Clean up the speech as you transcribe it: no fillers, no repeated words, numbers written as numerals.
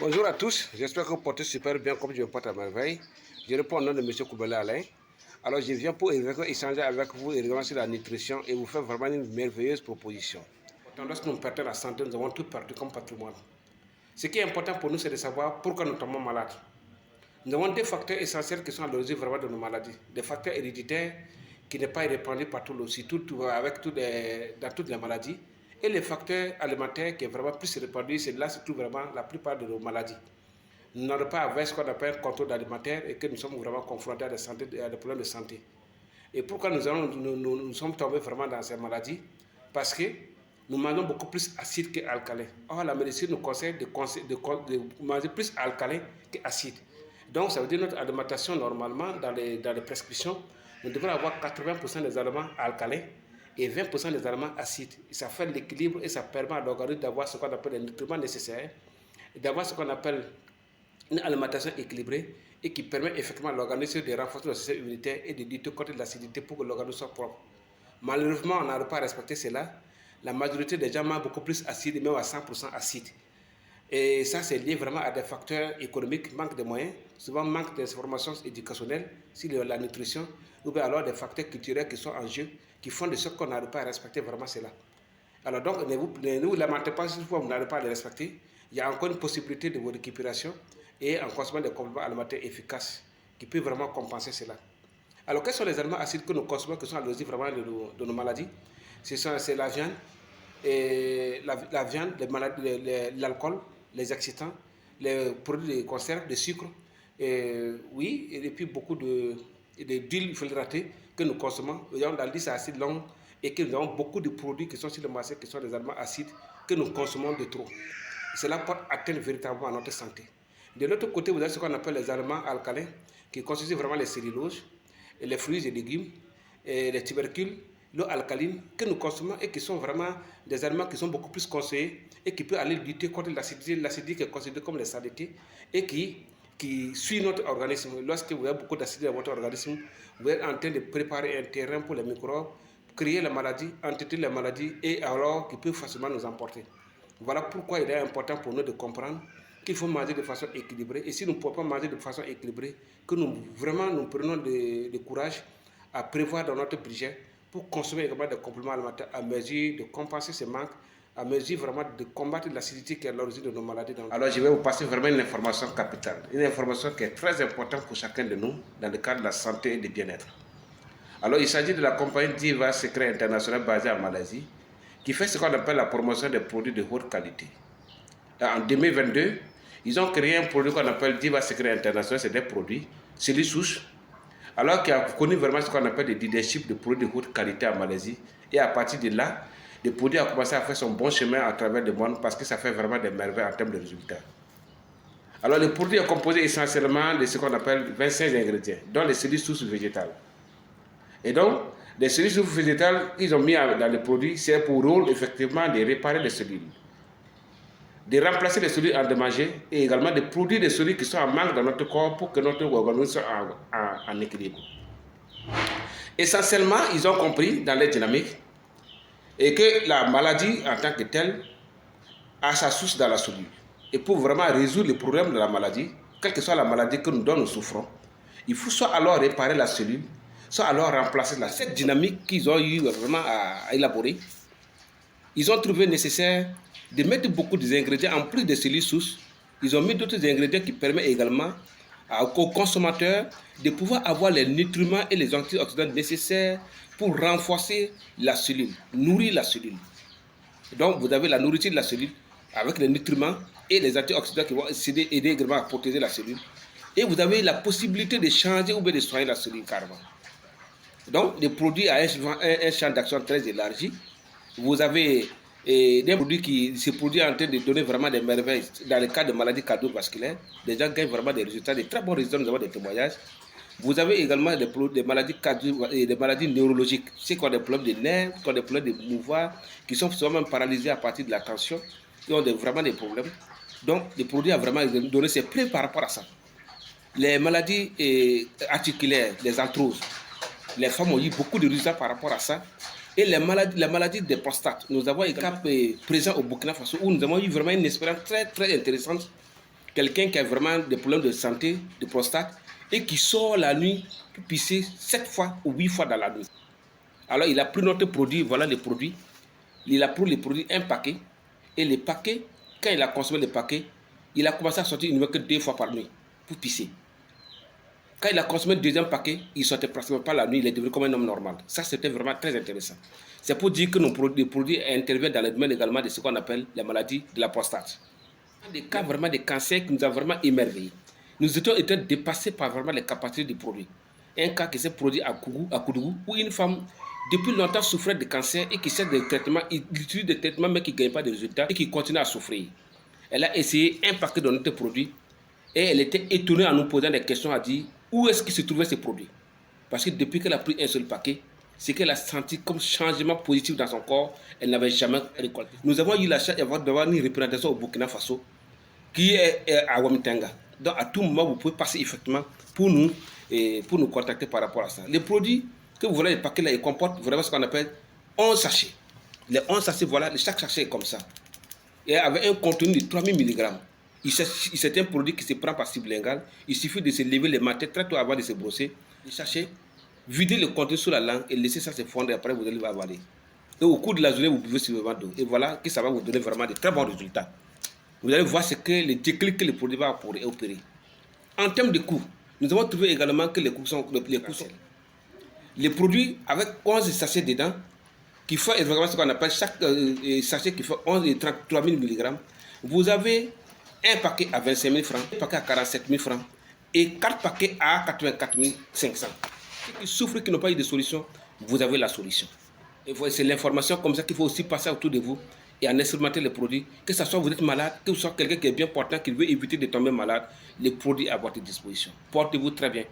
Bonjour à tous, j'espère que vous portez super bien comme je me porte à merveille. Je réponds au nom de M. Koubele Alain. Alors je viens pour échanger avec vous également sur la nutrition et vous faire vraiment une merveilleuse proposition. Lorsque nous perdons la santé, nous avons tout perdu comme patrimoine. Ce qui est important pour nous, c'est de savoir pourquoi nous tombons malades. Nous avons des facteurs essentiels qui sont à l'origine vraiment de nos maladies. Des facteurs héréditaires qui n'est pas répandus partout aussi, dans toutes les maladies. Et les facteurs alimentaires qui est vraiment plus répandu, c'est là surtout vraiment la plupart de nos maladies. Nous n'avons pas avec ce qu'on appelle un contrôle alimentaire et que nous sommes vraiment confrontés à des problèmes de santé. Et pourquoi nous sommes tombés vraiment dans ces maladies? Parce que nous mangeons beaucoup plus acide qu'alcalin. Or, la médecine nous conseille de manger plus alcalin qu'acide. Donc, ça veut dire que notre alimentation, normalement, dans les prescriptions, nous devons avoir 80% des aliments alcalins et 20% des aliments acides. Et ça fait l'équilibre et ça permet à l'organisme d'avoir ce qu'on appelle les nutriments nécessaires, d'avoir ce qu'on appelle une alimentation équilibrée et qui permet effectivement à l'organisme de renforcer le système immunitaire et de lutter contre l'acidité pour que l'organisme soit propre. Malheureusement, on n'arrive pas à respecter cela. La majorité des gens mangent beaucoup plus acide, même à 100% acide. Et ça, c'est lié vraiment à des facteurs économiques, manque de moyens, souvent manque d'informations éducationnelles sur la nutrition, ou bien alors des facteurs culturels qui sont en jeu, qui font de ce qu'on n'arrive pas à respecter vraiment cela. Alors donc, ne vous lamentez pas si vous n'arrivez pas à les respecter. Il y a encore une possibilité de votre récupération et en consommant des compléments alimentaires efficaces qui peuvent vraiment compenser cela. Alors, quels sont les aliments acides que nous consommons qui sont à l'origine vraiment de nos maladies? C'est la viande, la viande, l'alcool, les excitants, les produits de conserve, de sucre, oui, et puis beaucoup d'huile filtratée que nous consommons. Dans la liste acide longue et que nous avons beaucoup de produits qui sont sur le marché, qui sont des aliments acides que nous consommons de trop. Cela porte atteinte véritablement à notre santé. De l'autre côté, vous avez ce qu'on appelle les aliments alcalins, qui constituent vraiment les celluloses, les fruits et légumes, et les tubercules, l'eau alcaline que nous consommons et qui sont vraiment des aliments qui sont beaucoup plus conseillés et qui peuvent aller lutter contre l'acidité qui est considérée comme la saleté et qui suit notre organisme. Lorsque vous avez beaucoup d'acidité dans votre organisme, vous êtes en train de préparer un terrain pour les microbes, créer la maladie, entretenir la maladie et alors qui peut facilement nous emporter. Voilà pourquoi il est important pour nous de comprendre qu'il faut manger de façon équilibrée. Et si nous ne pouvons pas manger de façon équilibrée, que nous prenons de courage à prévoir dans notre budget pour consommer également des compléments alimentaires à mesure de compenser ces manques, à mesure vraiment de combattre l'acidité qui est à l'origine de nos maladies. Alors je vais vous passer vraiment une information capitale, une information qui est très importante pour chacun de nous dans le cadre de la santé et du bien-être. Alors il s'agit de la compagnie Diva Secret International basée en Malaisie, qui fait ce qu'on appelle la promotion des produits de haute qualité. En 2022, ils ont créé un produit qu'on appelle Diva Secret International, c'est des produits, c'est les souches, alors qu'il a connu vraiment ce qu'on appelle des leadership de produits de haute qualité en Malaisie. Et à partir de là, le produit a commencé à faire son bon chemin à travers le monde parce que ça fait vraiment des merveilles en termes de résultats. Alors le produit est composé essentiellement de ce qu'on appelle 25 ingrédients, dont les cellules sources végétales. Et donc, les cellules sources végétales, ils ont mis dans le produit, c'est pour rôle effectivement de réparer les cellules, de remplacer les cellules endommagées et également de produire des cellules qui sont en manque dans notre corps pour que notre organisme soit en équilibre. Essentiellement, ils ont compris dans les dynamiques et que la maladie en tant que telle a sa source dans la cellule. Et pour vraiment résoudre le problème de la maladie, quelle que soit la maladie dont nous souffrons, il faut soit alors réparer la cellule, soit alors remplacer cette dynamique qu'ils ont eu vraiment à élaborer. Ils ont trouvé nécessaire de mettre beaucoup d'ingrédients en plus des cellules sources. Ils ont mis d'autres ingrédients qui permettent également aux consommateurs de pouvoir avoir les nutriments et les antioxydants nécessaires pour renforcer la cellule, nourrir la cellule. Donc vous avez la nourriture de la cellule avec les nutriments et les antioxydants qui vont aider également à protéger la cellule. Et vous avez la possibilité de changer ou bien de soigner la cellule carrément. Donc les produits ont un champ d'action très élargi. Vous avez des produits qui se produisent en train de donner vraiment des merveilles dans le cas de maladies cardiovasculaires. Les gens gagnent vraiment des résultats, des très bons résultats, nous avons des témoignages. Vous avez également des maladies neurologiques, ceux qui ont des problèmes de nerfs, qui ont des problèmes de mouvement, qui sont souvent même paralysés à partir de la tension, qui ont vraiment des problèmes. Donc, les produits ont vraiment donné ses preuves par rapport à ça. Les maladies articulaires, les arthroses, les femmes ont eu beaucoup de résultats par rapport à ça. Et la maladie des prostates, nous avons un cas présent au Burkina Faso où nous avons eu vraiment une expérience très très intéressante quelqu'un qui a vraiment des problèmes de santé, de prostate, et qui sort la nuit pour pisser 7 fois ou 8 fois dans la nuit. Alors il a pris notre produit, voilà les produits. Il a pris les produits un paquet. Et les paquets, quand il a consommé les paquets, il a commencé à sortir une fois que 2 fois par nuit pour pisser. Quand il a consommé le deuxième paquet, il ne sortait pratiquement pas la nuit, il est devenu comme un homme normal. Ça, c'était vraiment très intéressant. C'est pour dire que nos produits interviennent dans le domaine également de ce qu'on appelle la maladie de la prostate. Des cas vraiment de cancer qui nous a vraiment émerveillés. Nous étions été dépassés par vraiment les capacités du produit. Un cas qui s'est produit à Koudougou, où une femme depuis longtemps souffrait de cancer et qui sait des traitements, il utilise des traitements mais qui ne gagne pas de résultats et qui continue à souffrir. Elle a essayé un paquet de notre produit et elle était étonnée en nous posant des questions à dire où est-ce qu'il se trouvait ces produits. Parce que depuis qu'elle a pris un seul paquet, ce qu'elle a senti comme changement positif dans son corps, elle n'avait jamais récolté. Nous avons eu la chance d'avoir une représentation au Burkina Faso qui est à Ouamitenga. Donc à tout moment, vous pouvez passer effectivement pour nous contacter par rapport à ça. Les produits que vous voyez, les paquets là, ils comportent vraiment ce qu'on appelle 11 sachets. Les 11 sachets, voilà, chaque sachet est comme ça. Et avec un contenu de 3000 mg. C'est un produit qui se prend par sublingual. Il suffit de se lever les matins très tôt avant de se brosser. Les sachets, vider le contenu sur la langue et laisser ça se fondre et après vous allez avaler. Et au cours de la journée, vous pouvez se besoin d'eau. Et voilà que ça va vous donner vraiment de très bons résultats. Vous allez voir ce que les déclics que le produit va opérer. En termes de coûts, nous avons trouvé également que les coûts sont. Les produits avec 11 sachets dedans, qui font exactement ce qu'on appelle chaque sachet qui fait 11 et 33 000 mg. Vous avez un paquet à 25 000 francs, un paquet à 47 000 francs et 4 paquets à 84 500. Ceux qui souffrent, qui n'ont pas eu de solution, vous avez la solution. Et c'est l'information comme ça qu'il faut aussi passer autour de vous et en expérimenter les produits. Que ce soit vous êtes malade, que ce soit quelqu'un qui est bien portant, qui veut éviter de tomber malade, les produits à votre disposition. Portez-vous très bien.